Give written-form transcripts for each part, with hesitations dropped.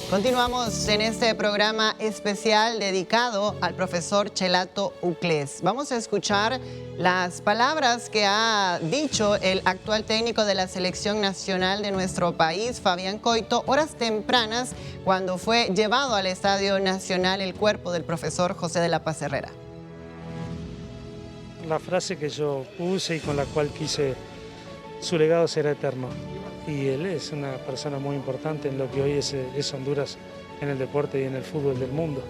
Continuamos en este programa especial dedicado al profesor Chelato Uclés. Vamos a escuchar las palabras que ha dicho el actual técnico de la selección nacional de nuestro país, Fabián Coito, horas tempranas cuando fue llevado al Estadio Nacional el cuerpo del profesor José de la Paz Herrera. La frase que yo puse y con la cual quise, su legado será eterno. Y él es una persona muy importante en lo que hoy es Honduras en el deporte y en el fútbol del mundo.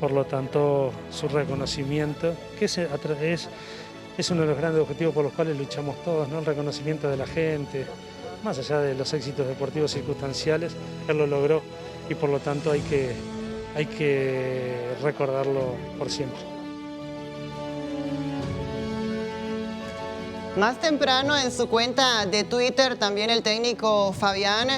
Por lo tanto, su reconocimiento, que es uno de los grandes objetivos por los cuales luchamos todos, ¿no? El reconocimiento de la gente, más allá de los éxitos deportivos circunstanciales, él lo logró y por lo tanto hay que recordarlo por siempre. Más temprano en su cuenta de Twitter también el técnico Fabián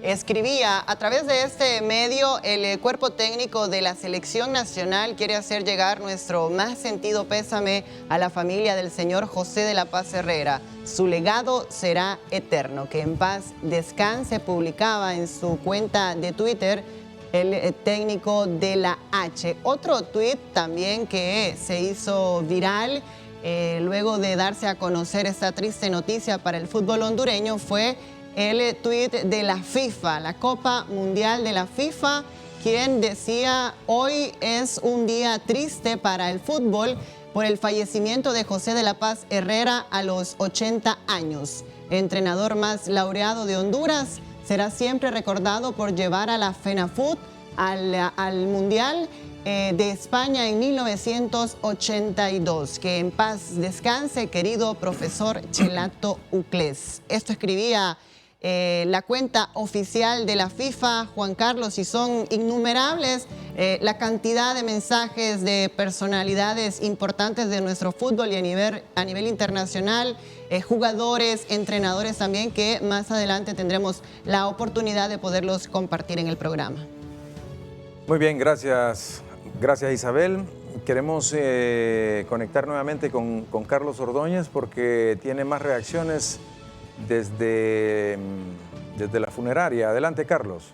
escribía: a través de este medio el cuerpo técnico de la selección nacional quiere hacer llegar nuestro más sentido pésame a la familia del señor José de la Paz Herrera. Su legado será eterno. Que en paz descanse, publicaba en su cuenta de Twitter el técnico de la H. Otro tuit también que se hizo viral luego de darse a conocer esta triste noticia para el fútbol hondureño fue el tuit de la FIFA, la Copa Mundial de la FIFA, quien decía: hoy es un día triste para el fútbol por el fallecimiento de José de la Paz Herrera a los 80 años. Entrenador más laureado de Honduras, será siempre recordado por llevar a la FENAFUT al Mundial de España en 1982. Que en paz descanse, querido profesor Chelato Uclés. Esto escribía la cuenta oficial de la FIFA, Juan Carlos, y son innumerables la cantidad de mensajes de personalidades importantes de nuestro fútbol y a nivel internacional, jugadores, entrenadores también, que más adelante tendremos la oportunidad de poderlos compartir en el programa. Muy bien, gracias. Gracias, Isabel. Queremos conectar nuevamente con Carlos Ordóñez porque tiene más reacciones desde la funeraria. Adelante, Carlos.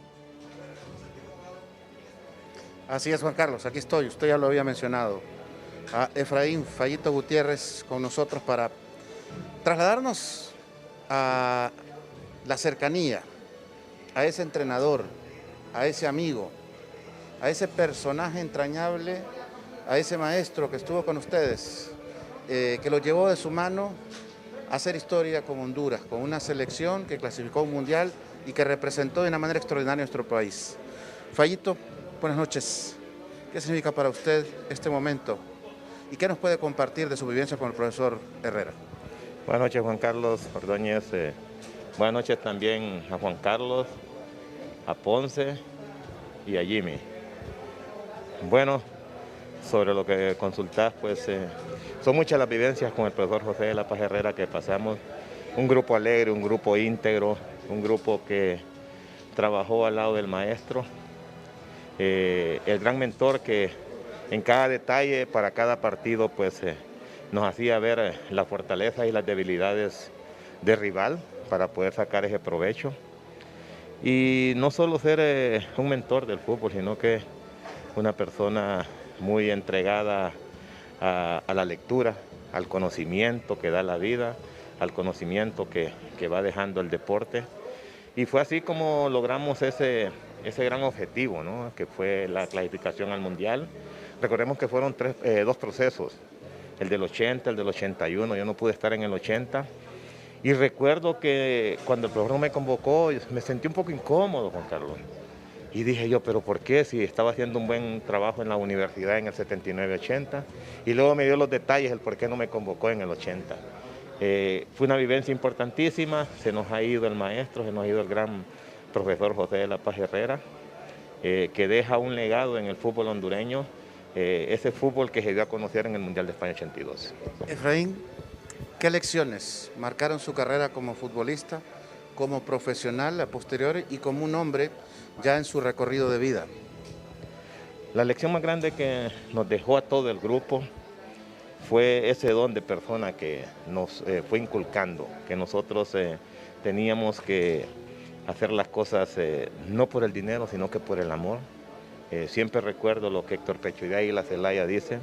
Así es, Juan Carlos, aquí estoy. Usted ya lo había mencionado. A Efraín Fayito Gutiérrez con nosotros para trasladarnos a la cercanía, a ese entrenador, a ese amigo, a ese personaje entrañable, a ese maestro que estuvo con ustedes, que lo llevó de su mano a hacer historia con Honduras, con una selección que clasificó a un mundial y que representó de una manera extraordinaria a nuestro país. Fayito, buenas noches. ¿Qué significa para usted este momento? ¿Y qué nos puede compartir de su vivencia con el profesor Herrera? Buenas noches, Juan Carlos Ordóñez. Buenas noches también a Juan Carlos, a Ponce y a Jimmy. Bueno, sobre lo que consultás, pues son muchas las vivencias con el profesor José de la Paz Herrera que pasamos. Un grupo alegre, un grupo íntegro, un grupo que trabajó al lado del maestro. El gran mentor que en cada detalle, para cada partido, pues nos hacía ver la fortaleza y las debilidades del rival para poder sacar ese provecho. Y no solo ser un mentor del fútbol, sino que una persona muy entregada a la lectura, al conocimiento que da la vida, al conocimiento que va dejando el deporte. Y fue así como logramos ese gran objetivo, ¿no? Que fue la clasificación al Mundial. Recordemos que fueron dos procesos, el del 80, el del 81, yo no pude estar en el 80. Y recuerdo que cuando el profesor me convocó, me sentí un poco incómodo, Juan Carlos. Y dije yo, ¿pero por qué? Si estaba haciendo un buen trabajo en la universidad en el 79-80. Y luego me dio los detalles, el por qué no me convocó en el 80. Fue una vivencia importantísima, se nos ha ido el maestro, se nos ha ido el gran profesor José de la Paz Herrera, que deja un legado en el fútbol hondureño, ese fútbol que se dio a conocer en el Mundial de España 82. Efraín, ¿qué lecciones marcaron su carrera como futbolista, como profesional a posteriori y como un hombre ya en su recorrido de vida? La lección más grande que nos dejó a todo el grupo fue ese don de persona que nos fue inculcando, que nosotros teníamos que hacer las cosas no por el dinero, sino que por el amor. Siempre recuerdo lo que Héctor Pecho de Águila Zelaya dice: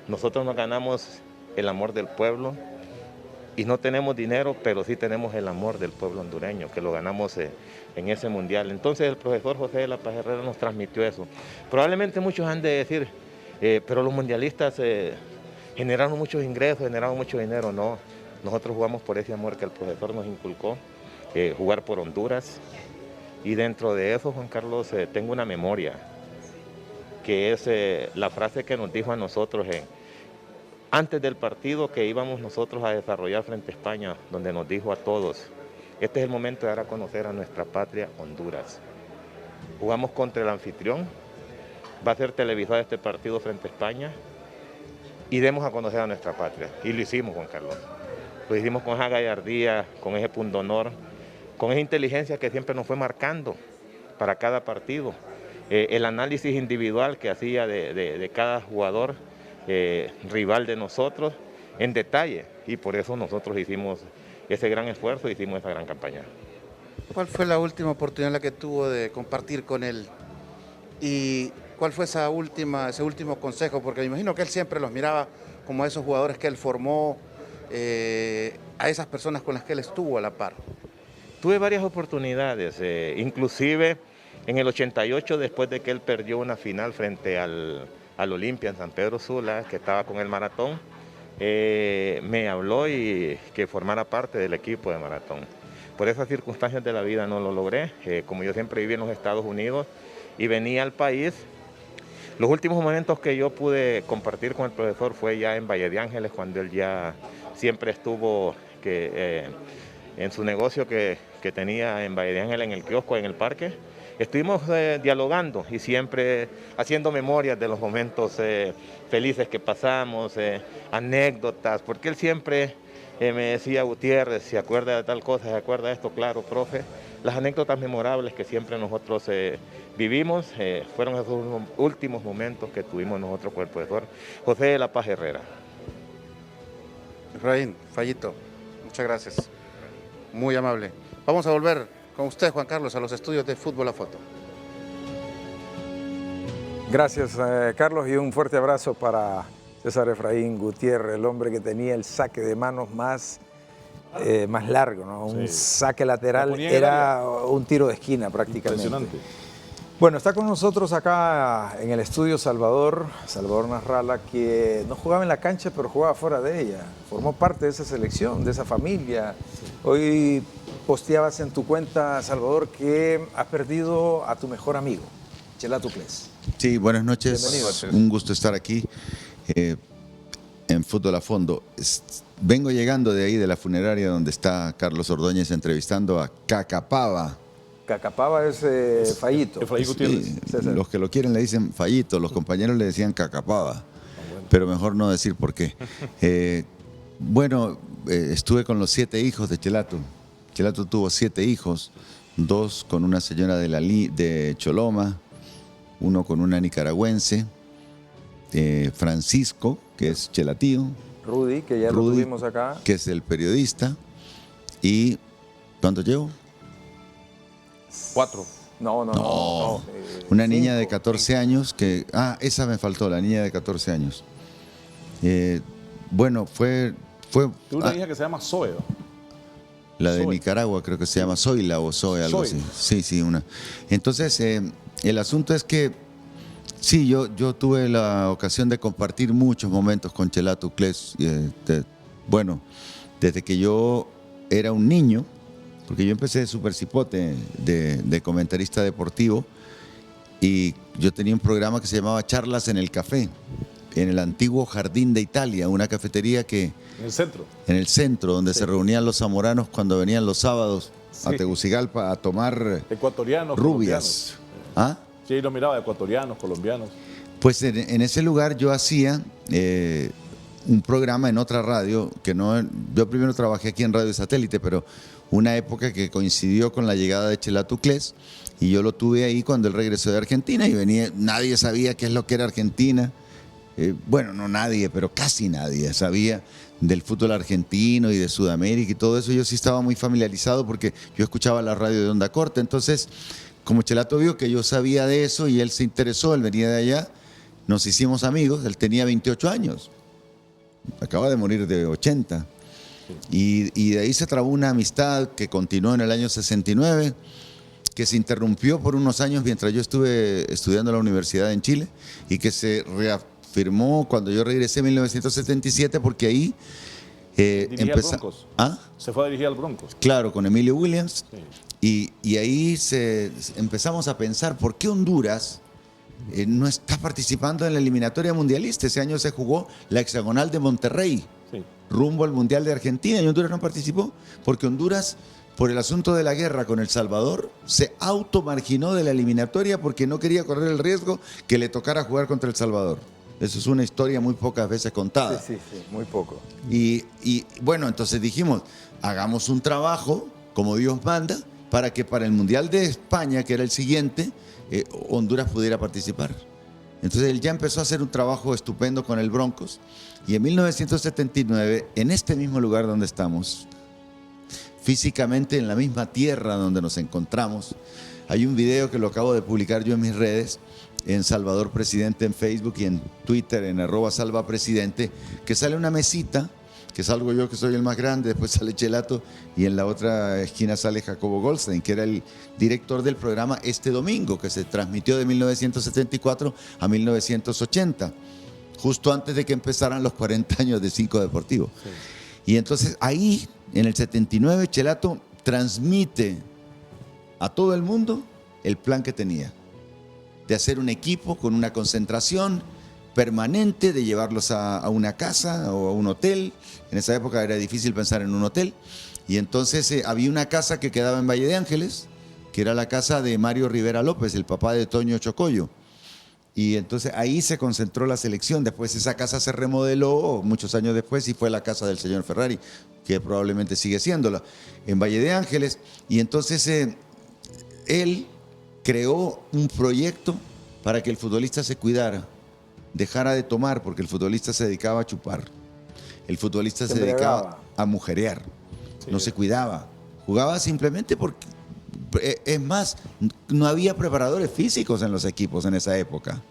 nosotros nos ganamos el amor del pueblo y no tenemos dinero, pero sí tenemos el amor del pueblo hondureño, que lo ganamos en ese mundial. Entonces el profesor José de la Paz Herrera nos transmitió eso. Probablemente muchos han de decir, pero los mundialistas generaron muchos ingresos, generaron mucho dinero. No, nosotros jugamos por ese amor que el profesor nos inculcó, jugar por Honduras. Y dentro de eso, Juan Carlos, tengo una memoria, que es la frase que nos dijo a nosotros antes del partido que íbamos nosotros a desarrollar frente a España, donde nos dijo a todos: este es el momento de dar a conocer a nuestra patria, Honduras. Jugamos contra el anfitrión, va a ser televisado este partido frente a España y demos a conocer a nuestra patria. Y lo hicimos, Juan Carlos. Lo hicimos con esa gallardía, con ese pundonor, con esa inteligencia que siempre nos fue marcando para cada partido. El análisis individual que hacía de cada jugador rival de nosotros en detalle, y por eso nosotros hicimos ese gran esfuerzo, hicimos esa gran campaña. ¿Cuál fue la última oportunidad en la que tuvo de compartir con él? ¿Y cuál fue ese último consejo? Porque me imagino que él siempre los miraba como a esos jugadores que él formó, a esas personas con las que él estuvo a la par. Tuve varias oportunidades, inclusive en el 88, después de que él perdió una final frente al Olimpia en San Pedro Sula, que estaba con el maratón, me habló y que formara parte del equipo de maratón. Por esas circunstancias de la vida no lo logré. Como yo siempre viví en los Estados Unidos y venía al país, los últimos momentos que yo pude compartir con el profesor fue ya en Valle de Ángeles, cuando él ya siempre estuvo en su negocio que tenía en Valle de Ángeles, en el kiosco, en el parque. Estuvimos dialogando y siempre haciendo memorias de los momentos felices que pasamos, anécdotas, porque él siempre me decía: Gutiérrez, ¿se acuerda de tal cosa? ¿Se acuerda de esto? Claro, profe. Las anécdotas memorables que siempre nosotros vivimos fueron esos últimos momentos que tuvimos nosotros con el profesor José de la Paz Herrera. Efraín, Fallito, muchas gracias. Muy amable. Vamos a volver con usted, Juan Carlos, a los estudios de Fútbol a Foto. Gracias, Carlos, y un fuerte abrazo para César Efraín Gutiérrez, el hombre que tenía el saque de manos más largo, ¿no? Un saque lateral, era un tiro de esquina prácticamente. Impresionante. Bueno, está con nosotros acá en el estudio Salvador Nasralla, que no jugaba en la cancha, pero jugaba fuera de ella. Formó parte de esa selección, de esa familia. Hoy posteabas en tu cuenta, Salvador, que has perdido a tu mejor amigo, Chelato Cles. Sí, buenas noches. Bienvenido. Un gusto estar aquí en Fútbol a Fondo. Vengo llegando de ahí, de la funeraria donde está Carlos Ordóñez entrevistando a Cacapava. Cacapava es Fallito. Efraín Gutiérrez. Sí, los que lo quieren le dicen Fallito, los compañeros le decían Cacapava, pero mejor no decir por qué. Estuve con los 7 hijos de Chelato. Chelato tuvo 7 hijos, 2 con una señora de Choloma, 1 con una nicaragüense, Francisco, que es chelatío, Rudy, que ya lo tuvimos acá, que es el periodista, y ¿cuánto llevo? 4. No. Una niña de 14 años que... esa me faltó, la niña de 14 años. Fue... Tuve una hija que se llama Zoe. La de Nicaragua creo que se llama Zoila o Zoe, algo así. Sí, una. Entonces, el asunto es que sí, yo tuve la ocasión de compartir muchos momentos con Chelato Cles. Desde que yo era un niño, porque yo empecé de super cipote, de comentarista deportivo, y yo tenía un programa que se llamaba Charlas en el Café, en el antiguo Jardín de Italia, una cafetería que... ¿En el centro? En el centro, donde se reunían los zamoranos cuando venían los sábados a Tegucigalpa a tomar ecuatorianos, rubias. Sí, lo miraba, ecuatorianos, colombianos. Pues en ese lugar yo hacía un programa en otra radio, yo primero trabajé aquí en Radio Satélite, pero una época que coincidió con la llegada de Chelato Cles, y yo lo tuve ahí cuando él regresó de Argentina y venía, nadie sabía qué es lo que era Argentina. bueno, no nadie, pero casi nadie sabía del fútbol argentino y de Sudamérica y todo eso. Yo sí estaba muy familiarizado porque yo escuchaba la radio de onda corta. Entonces, como Chelato vio que yo sabía de eso y él se interesó, él venía de allá, nos hicimos amigos. Él tenía 28 años, acaba de morir de 80. Y de ahí se trabó una amistad que continuó en el año 69, que se interrumpió por unos años mientras yo estuve estudiando en la universidad en Chile y que se reafirmó cuando yo regresé en 1977, porque ahí Dirigía al Broncos. ¿Ah? Se fue a dirigir al Broncos. Claro, con Emilio Williams. Sí. Y ahí empezamos a pensar por qué Honduras no está participando en la eliminatoria mundialista. Ese año se jugó la hexagonal de Monterrey, Sí. rumbo al Mundial de Argentina, y Honduras no participó porque Honduras, por el asunto de la guerra con El Salvador, se automarginó de la eliminatoria porque no quería correr el riesgo que le tocara jugar contra El Salvador. Eso es una historia muy pocas veces contada. Sí, muy poco. Y bueno, entonces dijimos, hagamos un trabajo como Dios manda para que para el Mundial de España, que era el siguiente, Honduras pudiera participar. Entonces él ya empezó a hacer un trabajo estupendo con el Broncos, y en 1979, en este mismo lugar donde estamos, físicamente en la misma tierra donde nos encontramos, hay un video que lo acabo de publicar yo en mis redes, en Salvador Presidente en Facebook y en Twitter en @salvapresidente, que sale una mesita, que salgo yo que soy el más grande, después sale Chelato y en la otra esquina sale Jacobo Goldstein, que era el director del programa Este Domingo, que se transmitió de 1974 a 1980, justo antes de que empezaran los 40 años de Cinco Deportivo. Sí. Y entonces ahí, en el 79, Chelato transmite a todo el mundo el plan que tenía, de hacer un equipo con una concentración permanente, de llevarlos a una casa o a un hotel. En esa época era difícil pensar en un hotel. Y entonces había una casa que quedaba en Valle de Ángeles, que era la casa de Mario Rivera López, el papá de Toño Chocoyo. Y entonces ahí se concentró la selección. Después esa casa se remodeló muchos años después y fue la casa del señor Ferrari, que probablemente sigue siéndola, en Valle de Ángeles. Y entonces él creó un proyecto para que el futbolista se cuidara, dejara de tomar, porque el futbolista se dedicaba a chupar. El futbolista se dedicaba a mujerear, no se cuidaba. Jugaba simplemente porque, es más, no había preparadores físicos en los equipos en esa época.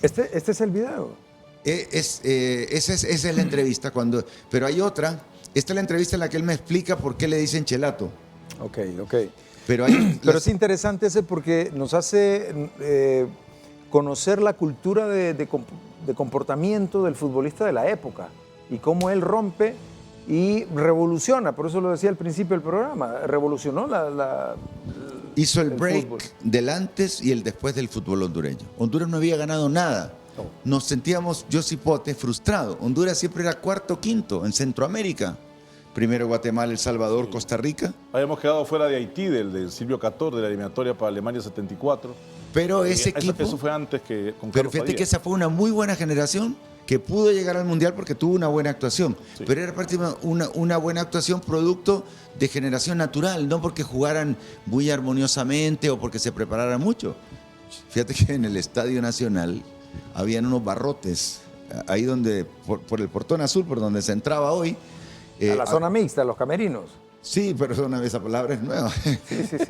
Este es el video. Esa es la entrevista, pero hay otra. Esta es la entrevista en la que él me explica por qué le dicen Chelato. Ok. Pero es interesante ese porque nos hace conocer la cultura de comportamiento del futbolista de la época y cómo él rompe y revoluciona. Por eso lo decía al principio del programa, revolucionó hizo el break fútbol. del antes y el después del fútbol hondureño. Honduras no había ganado nada. Nos sentíamos, yo cipote, frustrados. Honduras siempre era cuarto, quinto en Centroamérica. Primero Guatemala, El Salvador, Costa Rica. Habíamos quedado fuera de Haití, del Silvio Cator, de la eliminatoria para Alemania 74. Pero ese equipo... Eso fue antes que con Pero Carlos fíjate Padilla. que esa fue una muy buena generación que pudo llegar al Mundial porque tuvo una buena actuación. Sí. Pero era una buena actuación producto de generación natural, no porque jugaran muy armoniosamente o porque se prepararan mucho. Fíjate que en el Estadio Nacional habían unos barrotes, ahí donde, por el portón azul, por donde se entraba hoy. A la zona mixta, los camerinos. Sí, perdóname, esa palabra es nueva. Sí,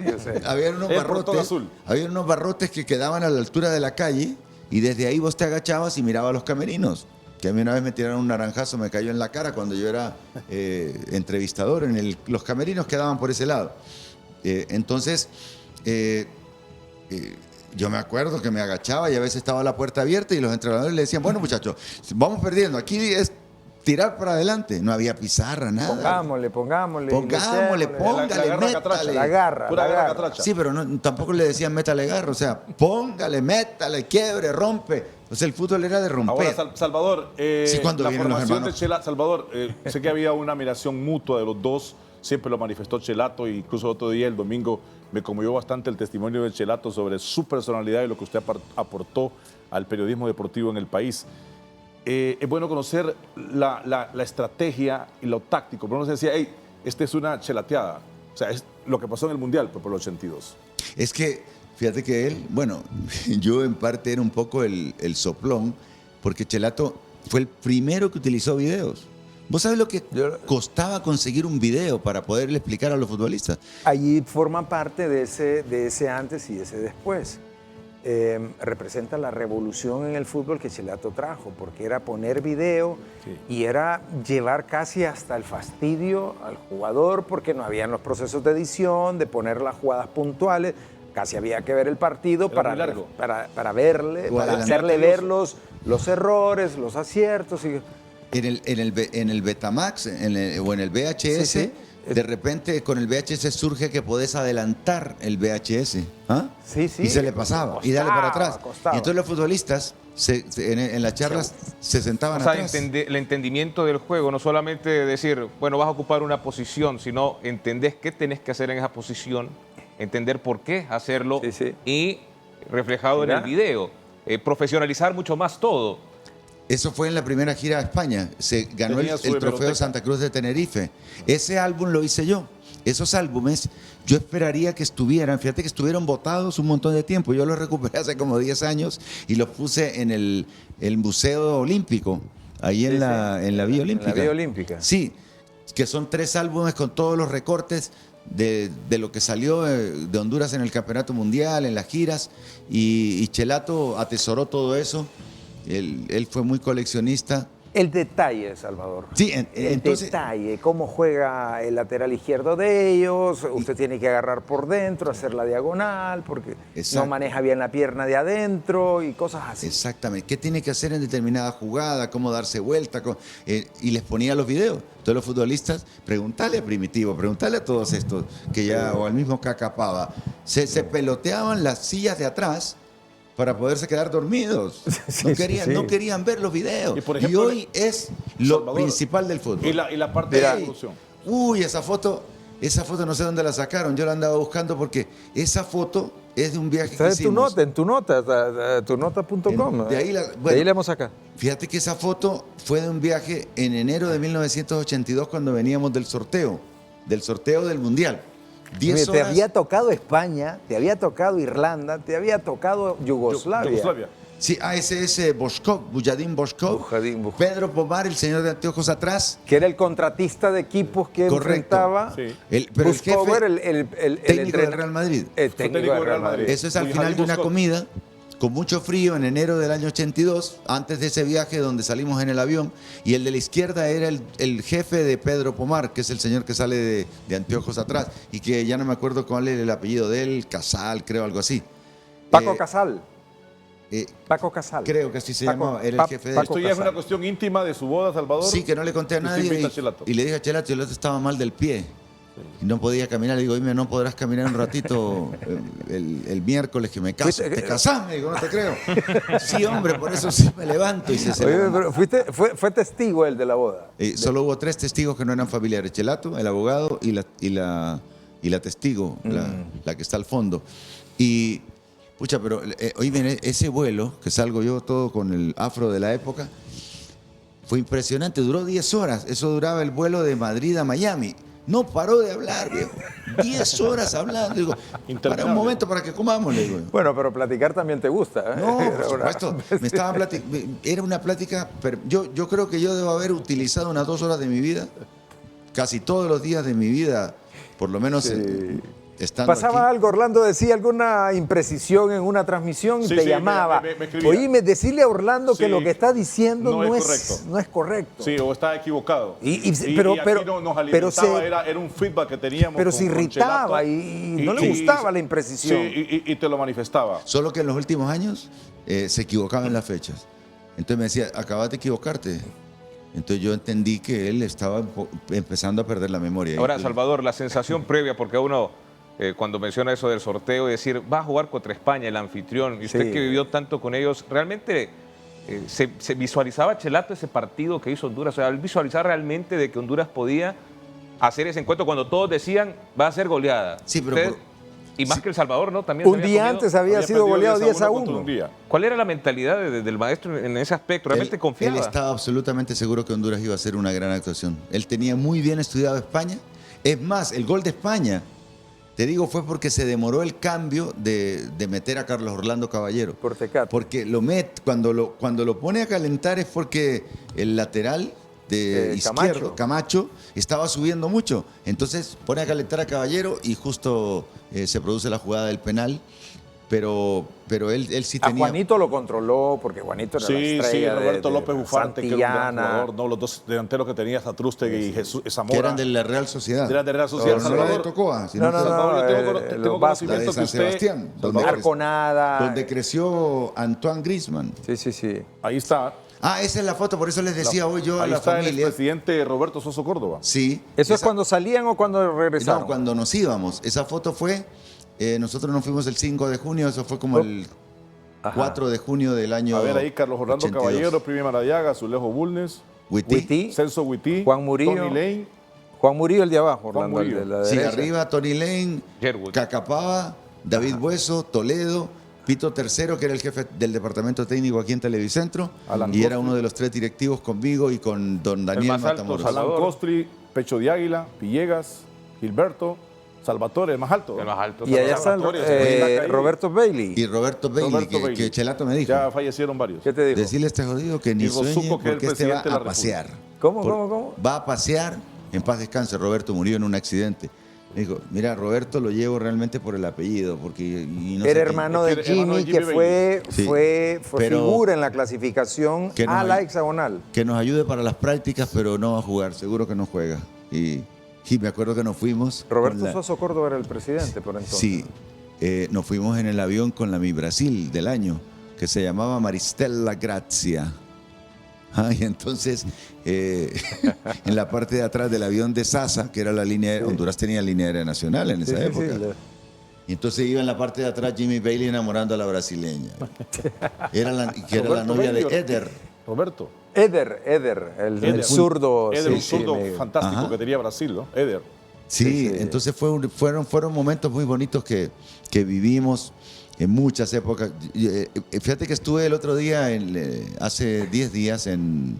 yo sé. Había unos barrotes, había unos barrotes que quedaban a la altura de la calle y desde ahí vos te agachabas y mirabas los camerinos. Que a mí una vez me tiraron un naranjazo, me cayó en la cara cuando yo era entrevistador. Los camerinos quedaban por ese lado. Entonces, yo me acuerdo que me agachaba y a veces estaba la puerta abierta y los entrenadores le decían, bueno muchachos, vamos perdiendo, aquí es tirar para adelante. No había pizarra, nada. Póngale, métale. La garra. Catracha. Sí, pero tampoco le decían métale garra, o sea, póngale, métale, quiebre, rompe. O sea, el fútbol era de romper. Ahora, Salvador, Sí, cuando la vienen los formación de hermanos. Chelato, Salvador, sé que había una admiración mutua de los dos, siempre lo manifestó Chelato, e incluso el otro día, el domingo, me conmovió bastante el testimonio de Chelato sobre su personalidad y lo que usted aportó al periodismo deportivo en el país. Es bueno conocer la estrategia y lo táctico, pero uno se decía, hey, esta es una chelateada. O sea, es lo que pasó en el Mundial por el 82. Es que, fíjate que él, bueno, yo en parte era un poco el soplón, porque Chelato fue el primero que utilizó videos. ¿Vos sabés lo que costaba conseguir un video para poderle explicar a los futbolistas? Allí forma parte de ese antes y de ese después. Representa la revolución en el fútbol que Chelato trajo, porque era poner video y era llevar casi hasta el fastidio al jugador, porque no habían los procesos de edición, de poner las jugadas puntuales. Casi había que ver el partido para verle, para hacerle ver los errores, los aciertos. En el Betamax o en el VHS, de repente con el VHS surge que podés adelantar el VHS. ¿Ah? Sí, sí. Y se le pasaba, y dale para atrás. Y entonces los futbolistas en las charlas se sentaban atrás. El entendimiento del juego, no solamente decir, bueno, vas a ocupar una posición, sino entendés qué tenés que hacer en esa posición, entender por qué hacerlo y reflejado en el video. Profesionalizar mucho más todo. Eso fue en la primera gira a España. Se ganó el trofeo Santa Cruz de Tenerife. Ese álbum lo hice yo. Esos álbumes yo esperaría que estuvieran, fíjate que estuvieron botados un montón de tiempo. Yo los recuperé hace como 10 años y los puse en el Museo Olímpico, ahí en la Vía Olímpica. En la Vía Olímpica. Sí, que son 3 álbumes con todos los recortes de lo que salió de Honduras en el Campeonato Mundial, en las giras, y Chelato atesoró todo eso. Él fue muy coleccionista. El detalle, Salvador. Sí, el detalle, cómo juega el lateral izquierdo de ellos, usted tiene que agarrar por dentro, hacer la diagonal, porque no maneja bien la pierna de adentro y cosas así. Exactamente. ¿Qué tiene que hacer en determinada jugada? ¿Cómo darse vuelta? Y les ponía los videos. Entonces los futbolistas, preguntale a Primitivo, preguntale a todos estos, o al mismo Cacapava, se peloteaban las sillas de atrás para poderse quedar dormidos. No querían ver los videos. Y hoy es lo principal del fútbol. Y la parte de la evolución. Uy, esa foto no sé dónde la sacaron. Yo la andaba buscando porque esa foto es de un viaje que hicimos. En tu nota.com. De ahí la hemos sacado. Fíjate que esa foto fue de un viaje en enero de 1982 cuando veníamos del sorteo del Mundial. 10 horas. Te había tocado España, te había tocado Irlanda, te había tocado Yugoslavia. Sí, ese es Bujadin Boškov, Pedro Pomar, el señor de anteojos atrás. Que era el contratista de equipos que enfrentaba. Sí. Pero el jefe el técnico del Real Madrid. El técnico del Real Madrid. Eso es al final de una comida, con mucho frío, en enero del año 82, antes de ese viaje donde salimos en el avión, y el de la izquierda era el jefe de Pedro Pomar, que es el señor que sale de anteojos atrás, y que ya no me acuerdo cuál es el apellido de él, Casal, creo, algo así. Paco Casal. Paco Casal. Creo que así se llamaba, era el jefe de... ¿Esto ya es una cuestión íntima de su boda, Salvador? Sí, que no le conté a nadie, y le dije a Chelato estaba mal del pie. Y no podía caminar, le digo, oye, no podrás caminar un ratito el miércoles que me caso. ¿Te casás? Me digo, no te creo. Sí, hombre, por eso sí me levanto y se pero fue testigo él de la boda. Solo hubo 3 testigos que no eran familiares, Chelato, el abogado y la testigo, la que está al fondo. Y, pucha, pero oye, ese vuelo, que salgo yo todo con el afro de la época, fue impresionante, duró 10 horas. Eso duraba el vuelo de Madrid a Miami. No paró de hablar, viejo. 10 horas hablando. Digo, para un momento para que comamos, le digo. Bueno, pero platicar también te gusta, ¿eh? No, por supuesto. Era una plática, pero yo creo que yo debo haber utilizado unas 2 horas de mi vida, casi todos los días de mi vida, por lo menos estando pasaba aquí. Algo, Orlando decía alguna imprecisión en una transmisión, te llamaba. Me oíme, decirle a Orlando que lo que está diciendo no es correcto. Sí, o está equivocado. Pero nos alimentaba, era un feedback que teníamos. Pero se irritaba y no le gustaba la imprecisión. Sí, y te lo manifestaba. Solo que en los últimos años se equivocaba en las fechas. Entonces me decía, acabas de equivocarte. Entonces yo entendí que él estaba empezando a perder la memoria. Ahora, Salvador, la sensación previa, porque uno... cuando menciona eso del sorteo y decir, va a jugar contra España, el anfitrión, y usted que vivió tanto con ellos, ¿realmente se visualizaba Chelato ese partido que hizo Honduras? O sea, él visualizaba realmente de que Honduras podía hacer ese encuentro cuando todos decían, va a ser goleada. Sí, pero... Y más que El Salvador, ¿no? También un día antes había sido goleado 10-1. ¿Cuál era la mentalidad del maestro en ese aspecto? ¿Realmente confiaba? Él estaba absolutamente seguro que Honduras iba a hacer una gran actuación. Él tenía muy bien estudiado España. Es más, el gol de España Te digo, fue porque se demoró el cambio de meter a Carlos Orlando Caballero. Por Tecate. Porque cuando lo pone a calentar es porque el lateral de izquierdo, Camacho, estaba subiendo mucho. Entonces pone a calentar a Caballero y justo se produce la jugada del penal. Pero él sí tenía... A Juanito lo controló porque Juanito era la estrella. Sí, Roberto de López Bufante, que era un gran Santillana. jugador, ¿no? Los dos delanteros que tenía, Satrústegui y Jesús Zamora. Que eran de la Real Sociedad. Eran de la Real Sociedad. No, no la de Tocoa, sino No, Salvador, yo tengo los conocimiento de San que usted... Sebastián, Arconada. donde creció Antoine Griezmann. Sí. Ahí está. Ah, esa es la foto, por eso les decía hoy yo a Ahí la está el familia. expresidente Roberto Soso Córdoba. Sí. ¿Eso es cuando salían o cuando regresaron? No, cuando nos íbamos. Esa foto fue, nosotros nos fuimos el 5 de junio, eso fue como el 4 de junio del año A ver ahí, Carlos Orlando 82. Caballero, Primi Maradiaga, Zulejo Bulnes, Witty. Celso Witty, Juan Murillo. Tony Lane. Juan Murillo, el de abajo, Juan Orlando, el Murillo. de la Sí, derecha. arriba Tony Lane, Sherwood. Cacapava, David Bueso, Toledo, Pito Tercero, que era el jefe del departamento técnico aquí en Televicentro, Alan y era Costri. uno de los 3 directivos conmigo y con don Daniel más alto, Matamoros. Salvador. Alan Costri, Pecho de Águila, Villegas, Gilberto, Salvatore, el más alto. El más alto. Y allá está Salvatore, Roberto Bailey. Y Roberto Bailey, Roberto Bailey. que Chelato me dijo. Ya fallecieron varios. ¿Qué te dijo? Decirle a este jodido que ni Y Rosuco, sueñe que es el porque este va presidente de la a pasear. ¿Cómo? Va a pasear, en paz descanse, Roberto murió en un accidente. Me dijo, mira, Roberto lo llevo realmente por el apellido, porque... y no sé Era qué". hermano de Era hermano de Jimmy, Jimmy que Bailey. Sí. fue Pero- figura en la clasificación Que nos a la ay- hexagonal. Que nos ayude para las prácticas, pero no va a jugar, seguro que no juega. Y me acuerdo que nos fuimos... Roberto con la- Soso Córdoba era el presidente por entonces. Sí, nos fuimos en el avión con la Mi Brasil del año, que se llamaba Maristella Grazia. Y entonces, en la parte de atrás del avión de Sasa, que era la línea aérea, Honduras tenía línea aérea nacional en esa época. Y entonces iba en la parte de atrás Jimmy Bailey enamorando a la brasileña. Era la Roberto novia de Bailey. Eder. Roberto. Eder, el zurdo. Eder, sí, un zurdo sí, fantástico Ajá. que tenía Brasil, ¿no? Eder. Sí, entonces fueron momentos muy bonitos que vivimos en muchas épocas. Fíjate que estuve el otro día, hace 10 días, en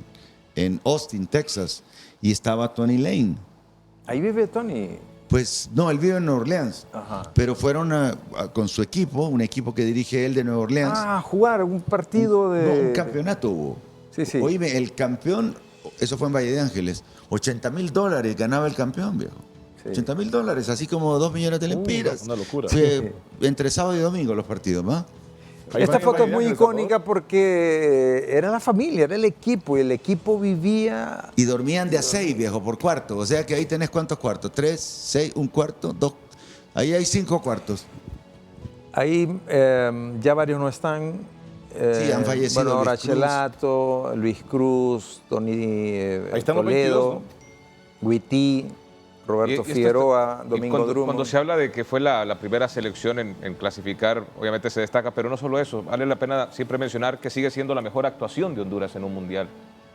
Austin, Texas, y estaba Tony Lane. Ahí vive Tony. Pues no, él vive en Nueva Orleans, Ajá. pero fueron con su equipo, un equipo que dirige él de Nueva Orleans. Jugar un partido de... No, un campeonato hubo. Sí. Oíme, el campeón, eso fue en Valle de Ángeles, $80,000 ganaba el campeón, viejo. Sí. $80,000, así como 2 millones de lempiras. una locura. Fue entre sábado y domingo los partidos, ¿va? Ahí Esta van en foto es Valle de muy Ángeles, icónica porque era la familia, era el equipo, y el equipo vivía... Y dormían de a 6, viejo, por cuarto. O sea que ahí tenés cuántos cuartos, 3, 6, un cuarto, 2. Ahí hay 5 cuartos. Ahí ya varios no están. Sí, han fallecido Bueno, ahora Luis Cruz. Chelato, Luis Cruz, Tony Ahí están los Toledo, 22, Witty, Roberto Y esto Figueroa, y Domingo cuando, Drummond. cuando se habla de que fue la primera selección en clasificar, obviamente se destaca, pero no solo eso, vale la pena siempre mencionar que sigue siendo la mejor actuación de Honduras en un mundial,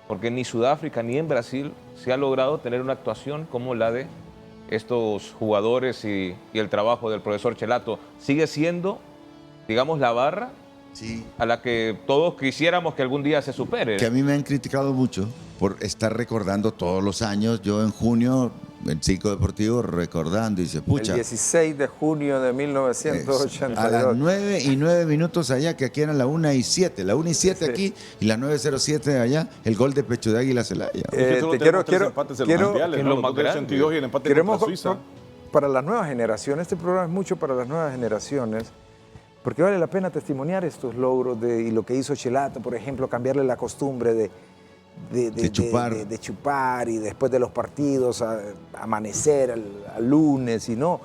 porque ni Sudáfrica ni en Brasil se ha logrado tener una actuación como la de estos jugadores y el trabajo del profesor Chelato. Sigue siendo, digamos, la barra Sí. a la que todos quisiéramos que algún día se supere. Que a mí me han criticado mucho por estar recordando todos los años. Yo en junio, en Cinco Deportivo, recordando y dice, pucha. El 16 de junio de 1982. A las 9:09 allá, que aquí eran la 1:07. La 1:07 aquí y las 9:07 allá, el gol de Pecho de Águila Celaya. Es que solo te tenemos tres quiero- empates en quiero- los mundiales, que es ¿no? lo Los más dos del grande. 82 y el empate Queremos, contra Suiza. para las nuevas generaciones, este programa es mucho para las nuevas generaciones, porque vale la pena testimoniar estos logros y lo que hizo Chelato, por ejemplo, cambiarle la costumbre de chupar. de chupar y después de los partidos amanecer al lunes, y no.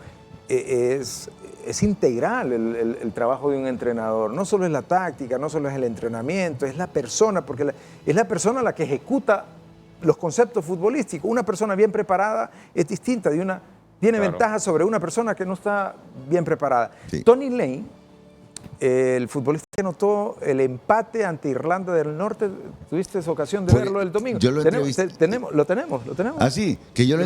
Es integral el trabajo de un entrenador. No solo es la táctica, no solo es el entrenamiento, es la persona, porque es la persona la que ejecuta los conceptos futbolísticos. Una persona bien preparada es distinta de una... Tiene Claro. ventaja sobre una persona que no está bien preparada. Sí. Tony Lane, el futbolista que anotó el empate ante Irlanda del Norte, ¿tuviste esa ocasión de Fue- verlo el domingo? yo lo entrevisté. Lo tenemos. Ah, sí, que yo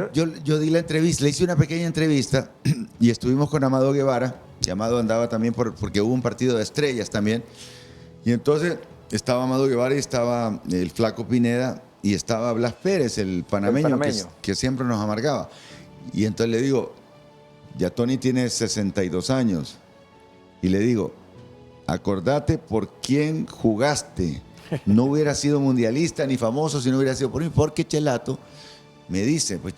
di la entrevista, le hice una pequeña entrevista y estuvimos con Amado Guevara, y Amado andaba también porque hubo un partido de estrellas también. Y entonces estaba Amado Guevara y estaba el Flaco Pineda y estaba Blas Pérez, el panameño, panameño. que siempre nos amargaba. Y entonces le digo, ya Tony tiene 62 años. Y le digo, acordate por quién jugaste. No hubiera sido mundialista ni famoso si no hubiera sido por mí, porque Chelato me dice, pues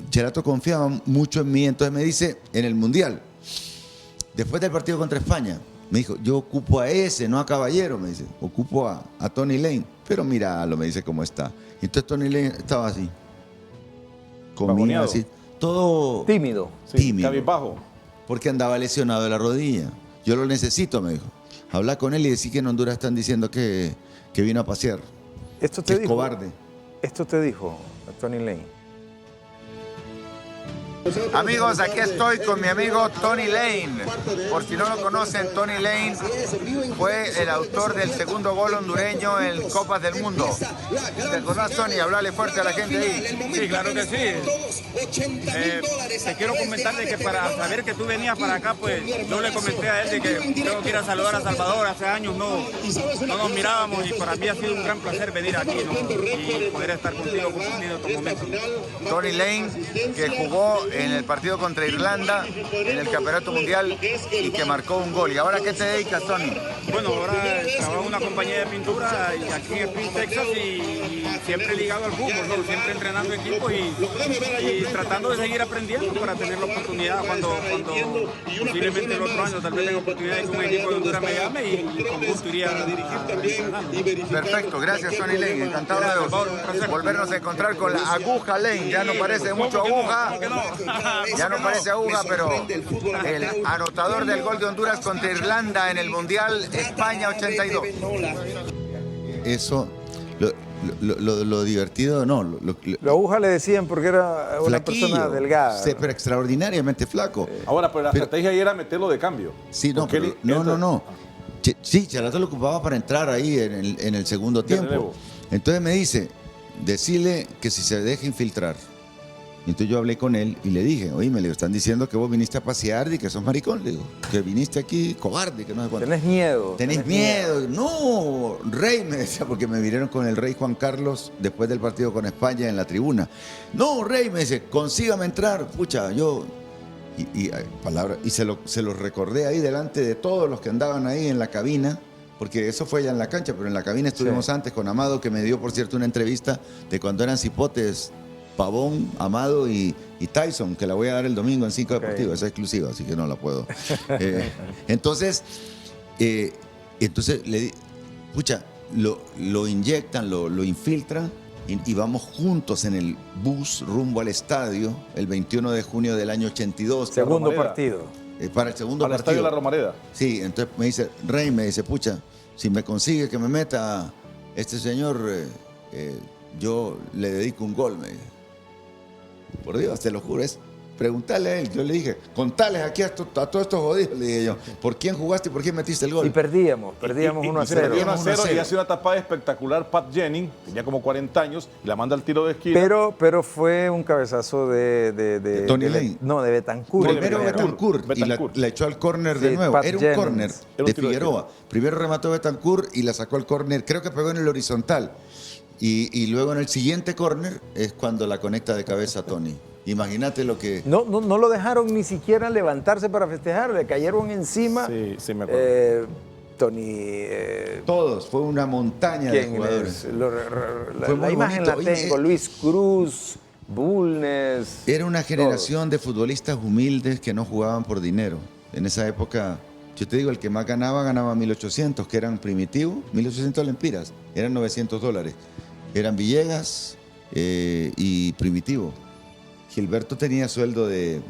Chelato confiaba mucho en mí, entonces me dice, en el Mundial, después del partido contra España, me dijo, yo ocupo a ese, no a Caballero, me dice, ocupo a Tony Lane, pero míralo, me dice cómo está. Y entonces Tony Lane estaba así, conmigo Bajoneado. así, todo Tímido. Sí, tímido, cabizbajo. porque andaba lesionado de la rodilla. Yo lo necesito, me dijo. Habla con él y decir que en Honduras están diciendo que vino a pasear, Esto que te es dijo. cobarde. Esto te dijo Tony Lane. Amigos, aquí estoy con mi amigo Tony Lane. Por si no lo conocen, Tony Lane fue el autor del segundo gol hondureño en Copas del Mundo. ¿Te acordás, Tony? Hablale fuerte a la gente ahí. Sí, claro que sí. Te quiero comentar de que para saber que tú venías para acá, pues yo le comenté a él de que tengo que ir a saludar a Salvador. Hace años no nos mirábamos y para mí ha sido un gran placer venir aquí, ¿no? Y poder estar contigo compartiendo estos momentos. Tony Lane, que jugó en el partido contra Irlanda, en el Campeonato Mundial, y que marcó un gol. ¿Y ahora qué te dedicas, Tony? Bueno, ahora trabajo en una compañía de pintura y aquí en Spring, Texas, y siempre ligado al fútbol, ¿no? Siempre entrenando equipos y tratando de seguir aprendiendo para tener la oportunidad cuando posiblemente el otro año tal vez tenga oportunidad de que un equipo de Honduras me llame y con gusto iría a entrenar. Perfecto, gracias, Tony Lane. Encantado de volvernos a encontrar con la aguja Lane. Ya no parece mucho aguja. Ya no parece aguja, pero el anotador del gol de Honduras contra Irlanda en el Mundial España 82. Eso, lo divertido, no. La aguja le decían porque era una persona delgada. Sí, pero extraordinariamente flaco. Ahora, pero la estrategia ahí era meterlo de cambio. Sí, no, Porque pero, él- no. Sí, Chelato lo ocupaba para entrar ahí en el segundo De tiempo. relevo. Entonces me dice, decirle que si se deja infiltrar. Entonces yo hablé con él y le dije, oye, me le están diciendo que vos viniste a pasear y que sos maricón. Le digo, que viniste aquí cobarde, que no sé cuánto. Tenés miedo. Tenés miedo. No, rey, me decía, porque me vinieron con el rey Juan Carlos después del partido con España en la tribuna. No, rey, me dice, consígame entrar. Pucha, yo... Y se lo recordé ahí delante de todos los que andaban ahí en la cabina, porque eso fue ya en la cancha, pero en la cabina estuvimos antes con Amado, que me dio, por cierto, una entrevista de cuando eran cipotes Pavón, Amado y Tyson, que la voy a dar el domingo en 5 Deportivo. Esa es exclusiva, así que no la puedo. Entonces le di, pucha, lo inyectan, lo infiltran y vamos juntos en el bus rumbo al estadio el 21 de junio del año 82. Segundo partido. Para el segundo Al partido. estadio La Romareda. Sí, entonces me dice, Rey, me dice, pucha, si me consigue que me meta este señor, yo le dedico un gol, me dice. Por Dios, te lo juro, es preguntarle a él. Yo le dije, contales aquí a todos estos jodidos, le dije yo, ¿por quién jugaste y por quién metiste el gol? Y perdíamos 1 a 0. Perdió 1 a 0 y hace una tapada espectacular Pat Jennings, tenía como 40 años, y la manda al tiro de esquina. Pero fue un cabezazo de Tony Lane. No, de Betancourt. Primero Betancourt y la echó al córner de Sí, nuevo. Pat Era un Jennings. córner Era un de tiro de Figueroa. Primero remató Betancourt y la sacó al córner. Creo que pegó en el horizontal. Y luego en el siguiente córner es cuando la conecta de cabeza Tony. Imagínate lo que... No lo dejaron ni siquiera levantarse para festejar, le cayeron encima. Sí, me acuerdo. Tony... Todos, fue una montaña de ¿quién jugadores. es? Fue La muy imagen bonito. la tengo, Oye, Luis Cruz, Bulnes. Era una generación de futbolistas humildes que no jugaban por dinero. En esa época, yo te digo, el que más ganaba 1.800, que eran primitivos, 1.800 lempiras, eran $900. Eran Villegas y Primitivo. Gilberto tenía sueldo del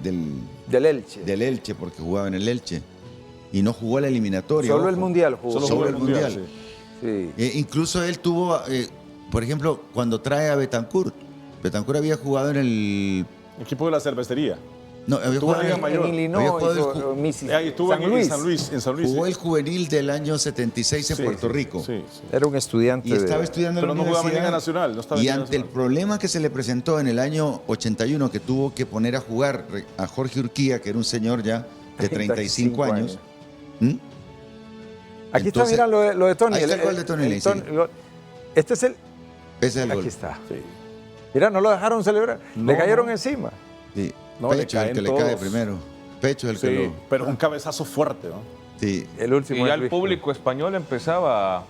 Elche. del Elche, porque jugaba en el Elche. Y no jugó la eliminatoria. Solo ojo. el Mundial jugó. Solo el Mundial. Sí. Incluso él tuvo, por ejemplo, cuando trae a Betancourt. Betancourt había jugado en el... Equipo de la cervecería. No, había Estuvo jugado en Liga En Mayor. Illinois, Había jugado hizo Mississippi, Ahí estuvo en San Luis. Jugó Sí. el juvenil del año 76 en Sí, Puerto sí, Rico. Sí. Era un estudiante Y estaba estudiando en Pero la no jugaba en universidad. Liga Nacional. No estaba en Y Liga ante el Nacional. problema que se le presentó en el año 81, que tuvo que poner a jugar a Jorge Urquía, que era un señor ya de 35 años. ¿Mm? Aquí Entonces, está, mira lo de Tony. ahí está el gol de Tony Lane, sí. Este es el... Ese es el Aquí gol. está. Sí. Mira, no lo dejaron celebrar. No, le cayeron no. encima. Sí. No, le Pecho, el caen que le cae todos. primero. Pecho es el que lo... pero un cabezazo fuerte, ¿no? Sí. El último Y ya es el Luis. público español empezaba a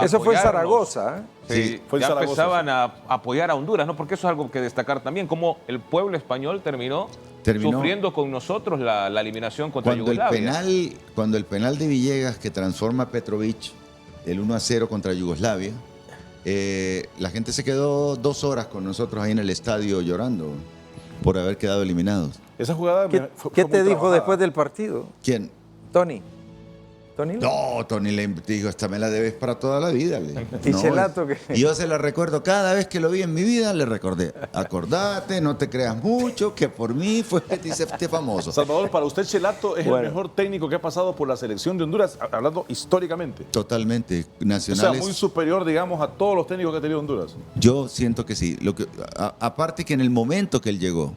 Eso fue en apoyarnos. Zaragoza, ¿eh? Sí, fue en ya Zaragoza, empezaban a apoyar a Honduras, ¿no? Porque eso es algo que destacar también, cómo el pueblo español terminó sufriendo con nosotros la eliminación contra Yugoslavia. Cuando el penal de Villegas que transforma a Petrovic, el 1-0 contra Yugoslavia, la gente se quedó 2 horas con nosotros ahí en el estadio llorando por haber quedado eliminados. Esa jugada ¿Qué te dijo después del partido? ¿Quién? Tony. ¿Tony? No, Tony le dijo, esta me la debes para toda la vida. ¿Y Chelato qué? Y yo se la recuerdo, cada vez que lo vi en mi vida, le recordé, acordate, no te creas mucho, que por mí fue este famoso. Salvador, para usted Chelato es el mejor técnico que ha pasado por la selección de Honduras, hablando históricamente. Totalmente, O nacionales. sea, muy superior, digamos, a todos los técnicos que ha tenido Honduras. Yo siento que sí. Aparte que en el momento que él llegó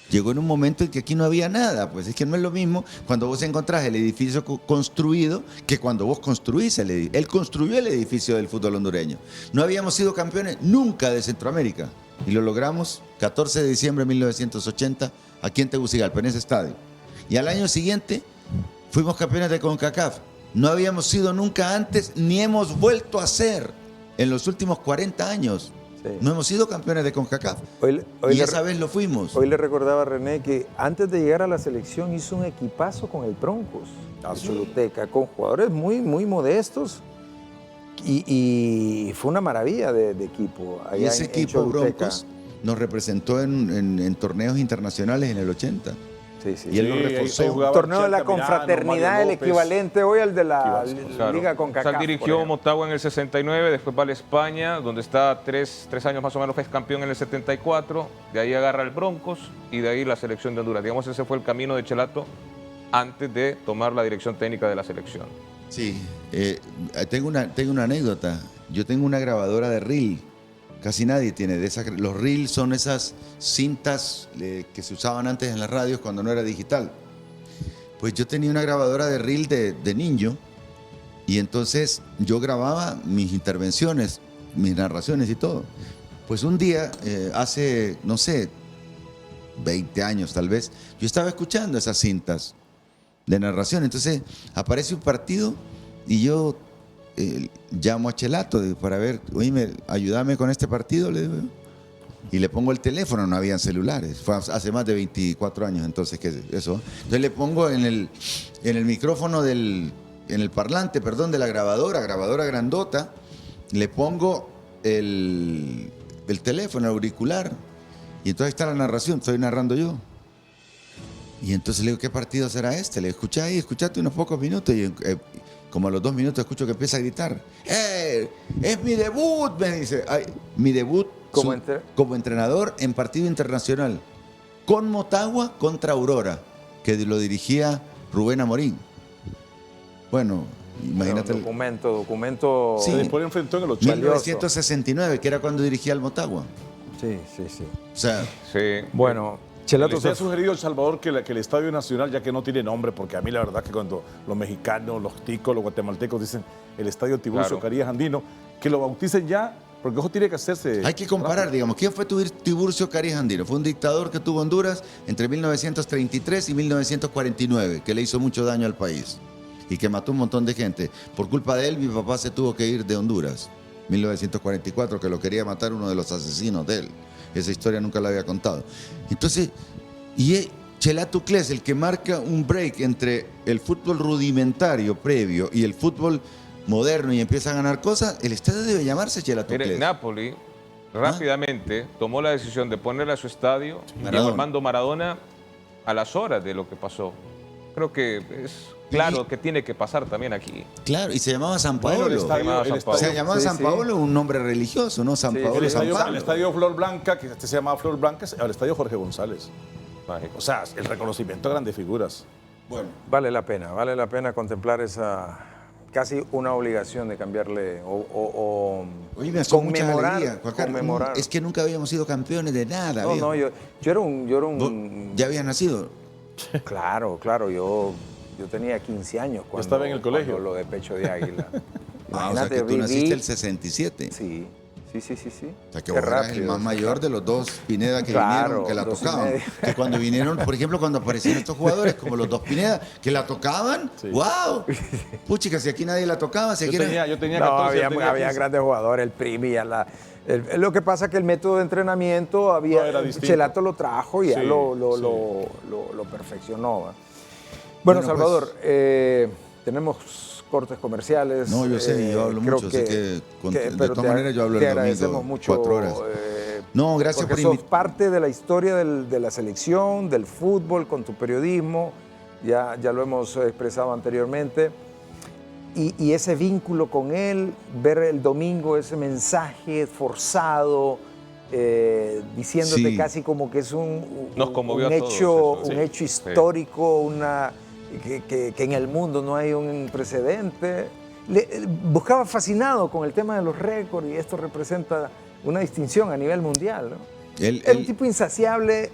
en un momento en que aquí no había nada, pues es que no es lo mismo cuando vos encontrás el edificio construido que cuando vos construís el edificio. Él construyó el edificio del fútbol hondureño. No habíamos sido campeones nunca de Centroamérica y lo logramos 14 de diciembre de 1980 aquí en Tegucigalpa, en ese estadio. Y al año siguiente fuimos campeones de CONCACAF. No habíamos sido nunca antes ni hemos vuelto a ser en los últimos 40 años. No hemos sido campeones de CONCACAF. Y esa vez lo fuimos. Hoy le recordaba a René que antes de llegar a la selección hizo un equipazo con el Broncos de Choluteca, con jugadores muy, muy modestos. Y fue una maravilla de equipo. Allá Y ese en equipo Choluteca. Broncos nos representó en torneos internacionales en el 80. Sí. Y él lo reforzó. Un torneo de la confraternidad, el equivalente hoy al de la Liga CONCACAF. O sea, dirigió Motagua en el 69, después va a España, donde está tres años más o menos, fue campeón en el 74, de ahí agarra el Broncos y de ahí la selección de Honduras. Digamos, ese fue el camino de Chelato antes de tomar la dirección técnica de la selección. Sí, tengo una anécdota. Yo tengo una grabadora de reel. Casi nadie tiene de esas. Los reels son esas cintas que se usaban antes en las radios cuando no era digital. Pues yo tenía una grabadora de reel de niño y entonces yo grababa mis intervenciones, mis narraciones y todo. Pues un día, hace, no sé, 20 años tal vez, yo estaba escuchando esas cintas de narración. Entonces aparece un partido y yo llamo a Chelato para ver, oíme, ayúdame con este partido, le digo. Y le pongo el teléfono, no habían celulares. Fue hace más de 24 años, entonces, ¿qué es eso? Entonces le pongo en el micrófono en el parlante, perdón, de la grabadora grandota, le pongo el teléfono, el auricular. Y entonces está la narración, estoy narrando yo. Y entonces le digo, ¿qué partido será este? Le digo, escuchate unos pocos minutos. Y como a los 2 minutos escucho que empieza a gritar. Es mi debut, me dice. Ay, mi debut como entrenador en partido internacional. Con Motagua contra Aurora, que lo dirigía Rubén Amorín. Bueno, imagínate. Documento. Sí, después enfrentó en el 80. 1969, que era cuando dirigía al Motagua. Sí. O sea, sí. Bueno, Chelato se ha sugerido El Salvador que el Estadio Nacional, ya que no tiene nombre, porque a mí la verdad que cuando los mexicanos, los ticos, los guatemaltecos dicen el Estadio Tiburcio Carías Andino, que lo bauticen ya, porque eso tiene que hacerse. Hay que comparar, digamos, ¿quién fue Tiburcio Carías Andino? Fue un dictador que tuvo Honduras entre 1933 y 1949, que le hizo mucho daño al país y que mató un montón de gente. Por culpa de él, mi papá se tuvo que ir de Honduras, 1944, que lo quería matar uno de los asesinos de él. Esa historia nunca la había contado. Entonces, Chelato Cles, el que marca un break entre el fútbol rudimentario previo y el fútbol moderno y empieza a ganar cosas, el estadio debe llamarse Chelato Cles. Napoli rápidamente tomó la decisión de ponerle a su estadio Diego Armando Maradona a las horas de lo que pasó. Creo que es claro que tiene que pasar también aquí. Claro, y se llamaba San Paolo. Bueno, se llamaba San Paolo, un nombre religioso, ¿no? San Paolo. El estadio Flor Blanca, que se llamaba Flor Blanca, es el estadio Jorge González. Mágico. O sea, el reconocimiento de grandes figuras. Bueno, vale la pena contemplar esa casi una obligación de cambiarle Oye, me hace mucha alegría, conmemorar. Es que nunca habíamos sido campeones de nada. No, yo era un... ¿Ya habías nacido? Claro, yo tenía 15 años cuando estaba en el colegio. Lo de Pecho de Águila. O sea que tú naciste el 67. Sí, Sí. O sea, que Qué Borja es el más mayor de los dos Pineda que vinieron, que la tocaban. Que cuando vinieron, por ejemplo, cuando aparecieron estos jugadores, como los dos Pineda, que la tocaban, ¡wow! Puchica, si aquí nadie la tocaba, Yo tenía 14, había grandes jugadores, el Primi, lo que pasa es que el método de entrenamiento era distinto. Chelato lo trajo y ya lo perfeccionó. Bueno, Salvador, tenemos cortes comerciales. No, yo sé, yo hablo mucho, sé que de todas maneras yo hablo el domingo, mucho, 4 horas. No, gracias por sos parte de la historia de la selección, del fútbol, con tu periodismo, ya lo hemos expresado anteriormente. Y ese vínculo con él, ver el domingo ese mensaje forzado, diciéndote casi como que es un hecho histórico, que en el mundo no hay un precedente. Buscaba fascinado con el tema de los récords y esto representa una distinción a nivel mundial, ¿no? Es un tipo insaciable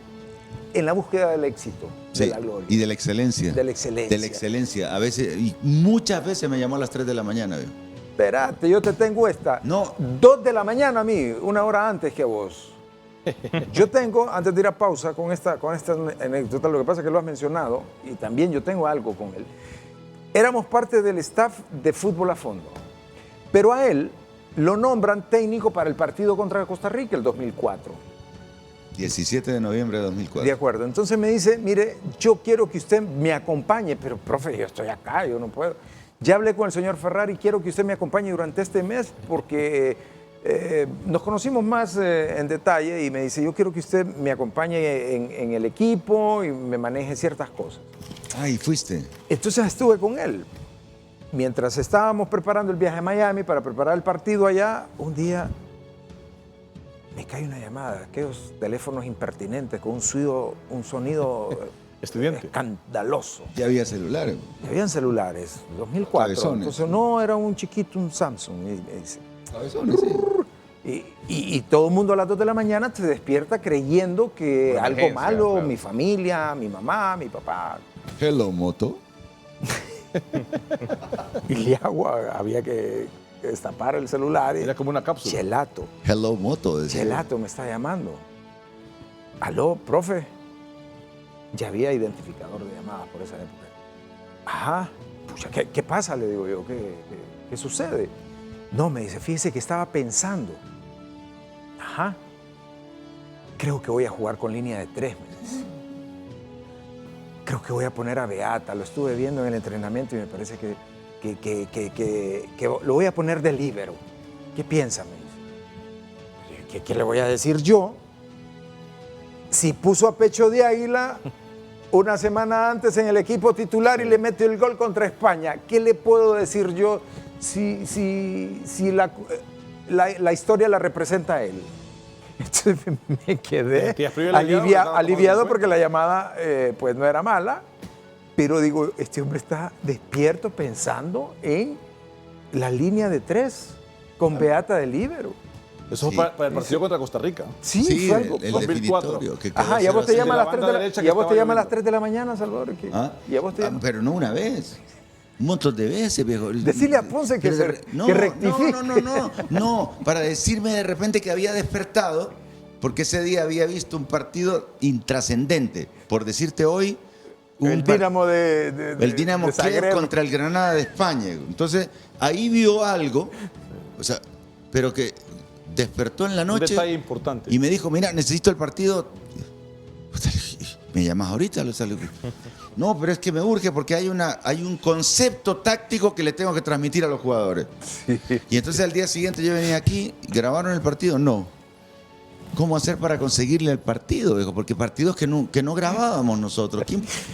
en la búsqueda del éxito, de la gloria. Y de la excelencia. De la excelencia. De la excelencia. A veces, y muchas veces me llamó a las 3 de la mañana. ¿Ve? Espérate, yo te tengo esta. No. 2 de la mañana a mí, 1 hora antes que a vos. Yo tengo, antes de ir a pausa con esta anécdota, lo que pasa es que lo has mencionado y también yo tengo algo con él. Éramos parte del staff de Fútbol a Fondo, pero a él lo nombran técnico para el partido contra Costa Rica el 2004. 17 de noviembre de 2004. De acuerdo, entonces me dice, mire, yo quiero que usted me acompañe, pero profe, yo estoy acá, yo no puedo. Ya hablé con el señor Ferrari, quiero que usted me acompañe durante este mes porque nos conocimos más en detalle y me dice, yo quiero que usted me acompañe en el equipo y me maneje ciertas cosas. Ah, ¿y fuiste? Entonces estuve con él. Mientras estábamos preparando el viaje a Miami para preparar el partido allá, un día me cae una llamada, aquellos teléfonos impertinentes con un sonido escandaloso. Ya había celulares. Ya habían celulares, 2004. Cabezones. Entonces no era un chiquito, un Samsung. Y me dice, cabezones, sí. Y todo el mundo a las 2 de la mañana se despierta creyendo que Una algo emergencia, malo, claro. mi familia, mi mamá, mi papá. Hello, moto. Y había que destapar el celular. Era como una cápsula. Chelato. Hello, moto. Decía. Chelato me está llamando. Aló, profe. Ya había identificador de llamadas por esa época. Ajá. Pucha, ¿qué pasa? Le digo yo. ¿Qué sucede? No, me dice, fíjese que estaba pensando. Ajá. Creo que voy a jugar con línea de 3, me dice. Creo que voy a poner a Beata. Lo estuve viendo en el entrenamiento y me parece que lo voy a poner de líbero. ¿Qué piensa? Me dice. ¿Qué le voy a decir yo? Si puso a Pecho de Águila una semana antes en el equipo titular y le metió el gol contra España, ¿qué le puedo decir yo si la historia la representa a él? Entonces me quedé aliviado porque la llamada pues no era mala, pero digo, este hombre está despierto pensando en la línea de 3 con Beata de líbero. Eso fue para el partido contra Costa Rica. Sí, fue algo. el 2004. definitorio. Que Ajá, y a vos te llama a las 3 de la mañana, Salvador. ¿Ah? Y a vos te llama. Pero no una vez. Un montón de veces, viejo. Decirle a Ponce que rectifique. No, para decirme de repente que había despertado, porque ese día había visto un partido intrascendente. Por decirte hoy, el Dinamo el Dinamo de Kiev Zagreb contra el Granada de España. Entonces, ahí vio algo, o sea, pero que despertó en la noche. Un detalle importante. Y me dijo, mira, necesito el partido. ¿Me llamas ahorita? No, pero es que me urge porque hay un concepto táctico que le tengo que transmitir a los jugadores. Sí. Y entonces al día siguiente yo venía aquí, ¿grabaron el partido? No. ¿Cómo hacer para conseguirle el partido? Dijo, porque partidos que no grabábamos nosotros.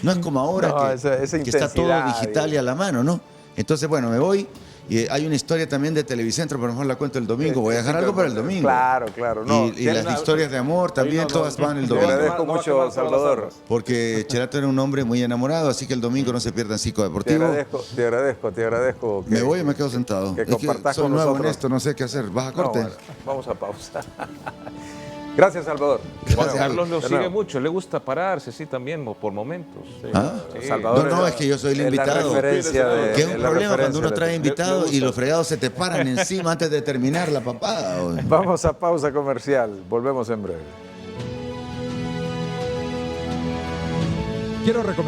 No es como ahora que está todo digital y a la mano, ¿no? Entonces, bueno, me voy. Y hay una historia también de Televicentro, pero mejor la cuento el domingo. Voy a dejar algo para el domingo. Claro. No, y las historias de amor también, todas van el domingo. Te agradezco mucho, Salvador. Porque Chelato era un hombre muy enamorado, así que el domingo no se pierda en Psicodeportivo. Te agradezco. ¿Me voy o me quedo sentado? Que compartas soy con nuevo nosotros. en esto, no sé qué hacer. ¿Vas a corte? Bueno, vamos a pausa. Gracias, Salvador. Juan Carlos lo de sigue nuevo. mucho, le gusta pararse, sí, también, por momentos. Sí. ¿Ah? Sí. Salvador No, es que yo soy el invitado. Que es un problema cuando uno trae invitados y los fregados se te paran encima antes de terminar la papada. Vamos a pausa comercial. Volvemos en breve. Quiero recomendar